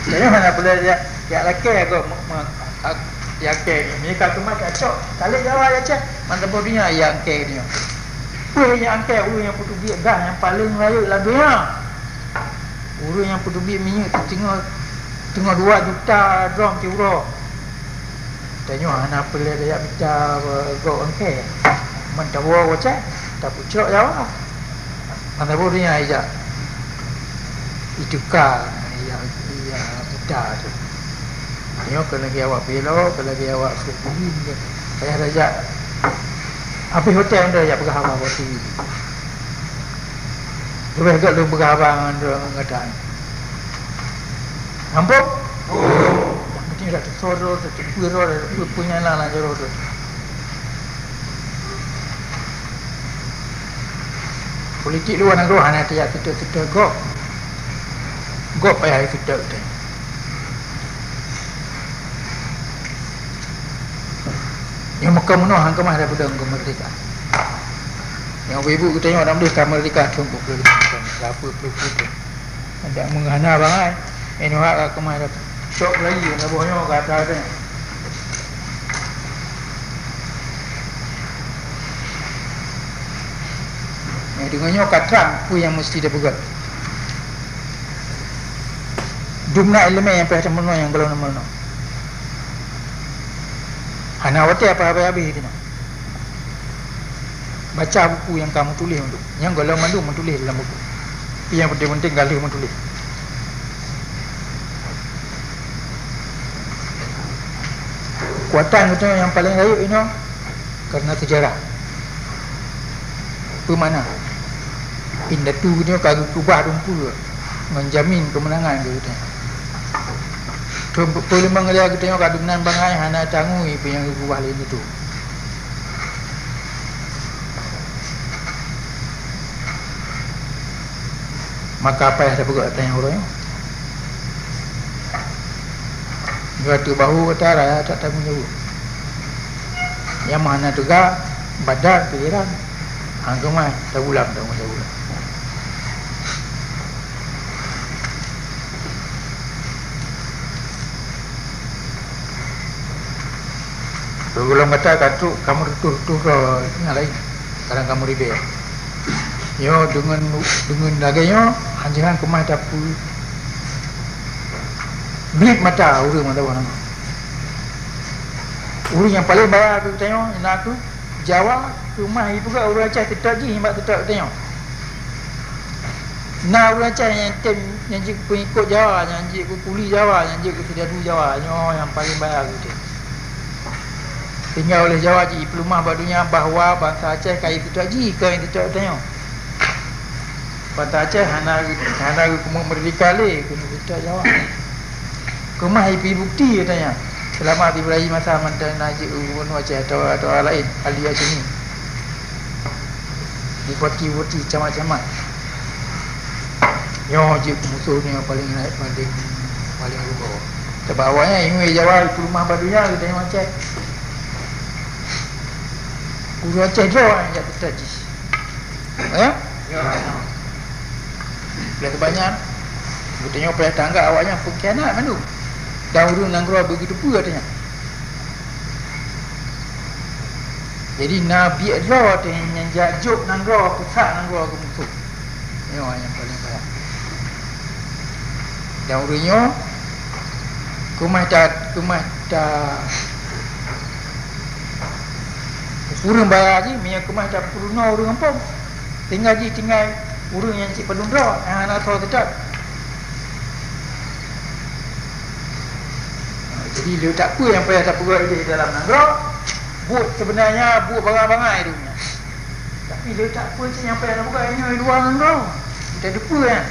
Saya mana boleh dia laki aku yang ke ni kalau cuma cocok kali Jawa ya cak mantap bodinya yang ke ni yang ke yang putu biak gas yang paling layak lah dia yang putu biak minyak tengah 2 juta drum euro tanya anak boleh dia bicara go angke mantap bawa cak tak pucuk Jawa mantap bodinya aja itu kan yang mudah tu. Yo kalau lagi awak belok, kalau lagi awak sukuin dia. Saya raja. Habis hotel anda ya berapa waktu ini. Lebih agak lu berapa anda ngadaan. Nampak? Mungkin dah tersorot, terpiro, punya lah jorot. Politik luar negara hanya tiap kita go payah kita tu. Yang Mekah menuh hang kemah daripada merdeka. Yang ibu kita tengok dalam dia merdeka cukup boleh apa tu. Ada menghana bangai. Ini hak kemah dah sok lagi nak bohong kata dia. Yang dengannya katran tu yang mesti dia pegang. Jumlah elemen yang pernah menuh yang belum menuh. Anak awak apa habis itu. Baca buku yang kamu tulis untuk. Yang kalau mandu menulis dalam buku. Yang penting-penting kalau menulis. Kuatan kita yang paling layak ini karena sejarah. Apa mana? Indatu ni kagak kubah rumput menjamin kemenangan kita. Boleh mengelia kita tengok kadunan bangai hana tangui yang kubah lain itu. Maka apa yang ada bergerak tanya orang Gatu bahu kata raya tak tanggung jawab. Yang mana tegak badan pikiran hangkemai tak ulang tanggung jawab. Kalau kata katu kamu tutur yang lain, kadang kamu ribet. Yo dengan laganya hanjiran kemah dapur. Blik mata urang mata orang. Urang yang paling bayar aku tengok nak aku Jawa rumah ibu ke urang Aceh tetap je himbat tetap tengok. Nah urang Aceh yang tem yang je pengikut Jawa, yang je kuli Jawa, yang je kesediaan Jawa, yang paling bayar aku tengok. Tinggal oleh Jawa ji pelumah badunya bahawa bangsa Aceh kai itu ji ke yang kita tengok. Bangsa Aceh hana kemu merdeka le kena kita Jawa. Kemah ipi bukti katanya. Selama diberi masa mantan Najib Ubun Aceh atau lain ahli Aceh ni. Dipoti-poti camat-camat. Yo je musuh ni yang paling rupa. Sebab awalnya ingin Jawa pelumah badunya kita tengok Aceh. Guru Aceh dia orang yang tertaji. Ya? Ya. Bila kebanyakan aku tengok pihak tangga awaknya pengkhianat mana? Dan urun nanggro begitu pula katanya. Jadi Nabi Allah tu yang jajuk nanggro pusat nanggro ke musuh. Ini orang yang paling baik. Dan urunnya kumah urang bayar je minyak kemah tak perlu urang apa. Tinggal urang yang cik pelundra anak tahu tetap. Jadi dia tak apa yang payah tak perlu di dalam nanggro. But sebenarnya but barang-barang itu. Tapi dia tak apa cik yang payah nak buka ini luar nanggro. Kita ada apa kan.